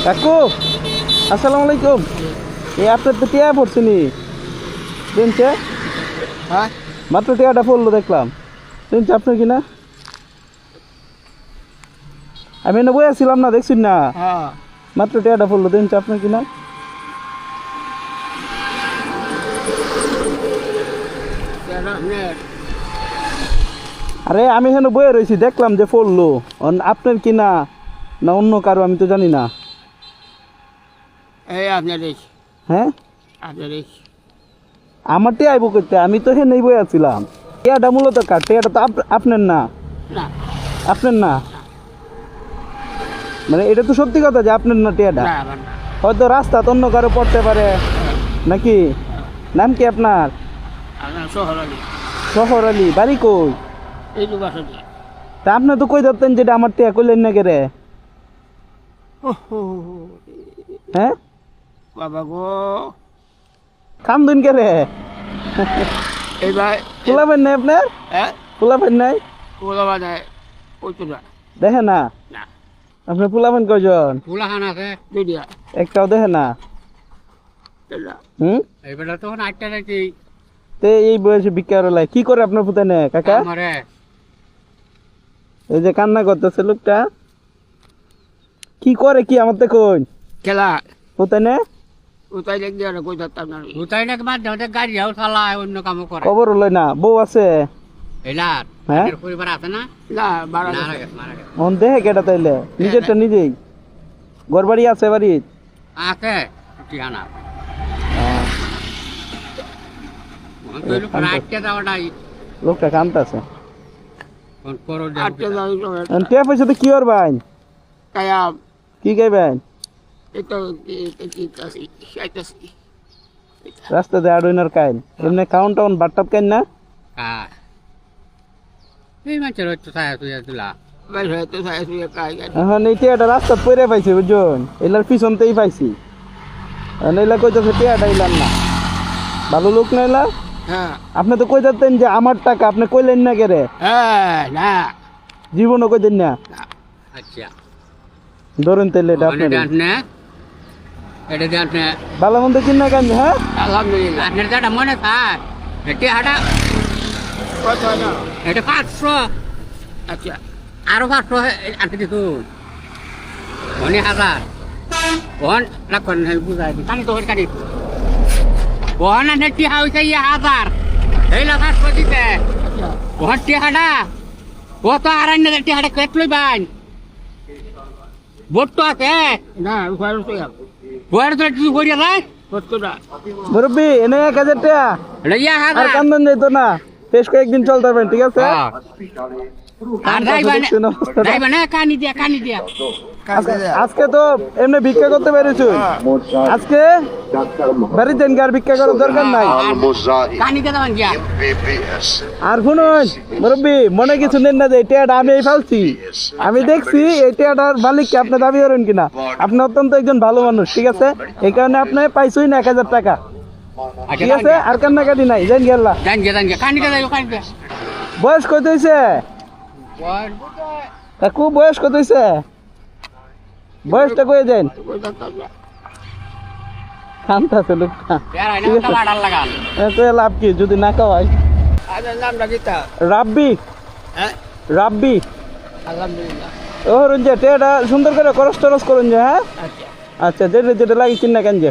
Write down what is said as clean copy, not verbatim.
কাকু আসসালামু আলাইকুম। এই আপনার তো টিয়া পড়ছিনি শুনছে? হ্যাঁ মাত্র টিয়াটা পড়লো দেখলাম, শুনছে আপনার কিনা? আমি এনে বই আসছিলাম না, দেখছি না হ্যাঁ মাত্র টিয়াটা পড়লো, দেখছে আপনার কিনা? আরে আমি এখানে বয়ে রয়েছি, দেখলাম যে পড়লো, আপনার কিনা না অন্য কারো আমি তো জানি না। এই আপনার হ্যাঁ আপনার আমার টিয়া আইব করতে, আমি তো এখানে বই আছিলাম। টিয়াটা মূলত কার? টিয়াটা তো আপনার না, না আপনার না, মানে এটা তো সত্যি কথা যে আপনার না টিয়াটা। না আমার না। হয়তো রাস্তা অন্য কারো পড়তে পারে নাকি? নাম কি আপনার? আপনার শহর আলী শহর আলী, বাড়ি কই? এই তো বাসা দিয়ে তা আপনি তো কই ধরতেন যেটা আমার টিয়া, কইলেন না কে রে? হ্যাঁ বাবা গো কান্দুন কে রে? এইবার ফুলাবেন নাই আপনার? হ্যাঁ ফুলাবেন নাই? ওলা বাজায় ওই তো না দেখে না না আপনি ফুলাবেন কয়জন? ফুলাখান আছে দুইটা একটাও দেখে না। হুম, এইবার তো আটটা নাকি তে এই বয়সে ভিক্ষা লাই কি করে আপনার পুতানে কাকা? আমারে এই যে কান্না করতেছে লোকটা, কি করে কি আমার তো কই খেলা পুতানে? উতাই লেগ দিয়ে কই ধরতাম না উতাই লেগ মার দাও গাড়ি যাও চালায় অন্য কাম করে খবর লয় না, বউ আছে? এলার হ্যাঁ পরিবার আছে না না মারা গেছে মন দেখে কেটা তাইলে নিজেরটা নিজেই? ঘর বাড়ি আছে বাড়ি? আছে ঠিকানা লোকটা কামতাছে। আটটা টিয়া পয়সা তো কি ওর ভাই? কায়া কি গাইবেন? itu রাস্তাতে আড়ইনার কাইন এমনি কাউন্ট টাউন বাট্টাপ কাইন না? এখন এই টিয়াটা রাস্তা পরে পাইছি বুঝুন, এলার পিছনতেই পাইছি, এলা কইতেছে টিয়াটা এলার না, ভালো লোক না এলা। আপনি তো কই যাচ্ছেন যে আমার টাকা, আপনি কইলেন না কে রে? জীবনও কইতেন না। আচ্ছা ধরুন তাইলে এটা আপনি এটা দেন না ভালো মন্দ কিনা কেন? হ্যাঁ আলহামদুলিল্লাহ আপনার যেটা মনে থাক টিয়াটা কত না এটা 500। আচ্ছা আরো 500 আনতে দিছো মনে 1000 কোন রাখুন বুঝাই দি কানি তো কানি কোন না টিয়া হইছে 1000 এই না 500 দিতে কোন টিয়াটা কত আরান্য টিয়াটা কত লইবান বোট তো আছে না ঘর তো ঘর তো কি করিয়া যায় কত না মুরব্বি এনে 1000 টাকা লইয়া আর 1000 কান্দন যাইতো না, বেশ কয়েকদিন চলতে পারবেন, ঠিক আছে? আর যাইবানে কানি দিয়া আজকে তো এমনি ভিক্ষা করতে পেরেছো, আজকে বাড়ি দেন আর ভিক্ষা করার দরকার নাই। কানি দিয়া দাও গিয়া আর শুনুন মুরব্বি, মনে কিছু নেন না যে এই টিয়াটা আমি এই ফালছি, আমি দেখছি এই টিয়াটার মালিককে আপনি দাবি করেন কিনা। আপনি অত্যন্ত একজন ভালো মানুষ, ঠিক আছে, এই কারণে আপনি পাইছই না 1000 টাকা, ঠিক আছে? আর কান্নাকাটি নাই, জান গেল্লা জান গিয়া কানি দিয়া বয়স কত হয়েছে কাকু? বয়স কত হয়েছে? বয়সটা কয়ে যান। শান্ত আছে লোকটা, লাভ কি যদি না খাওয়াই? রাব্বি রাব্বি ও রঞ্জে টেটা সুন্দর করে খরচ টরচ করুন যে। হ্যাঁ আচ্ছা যেটা যেটা লাগে কিনা কেন যে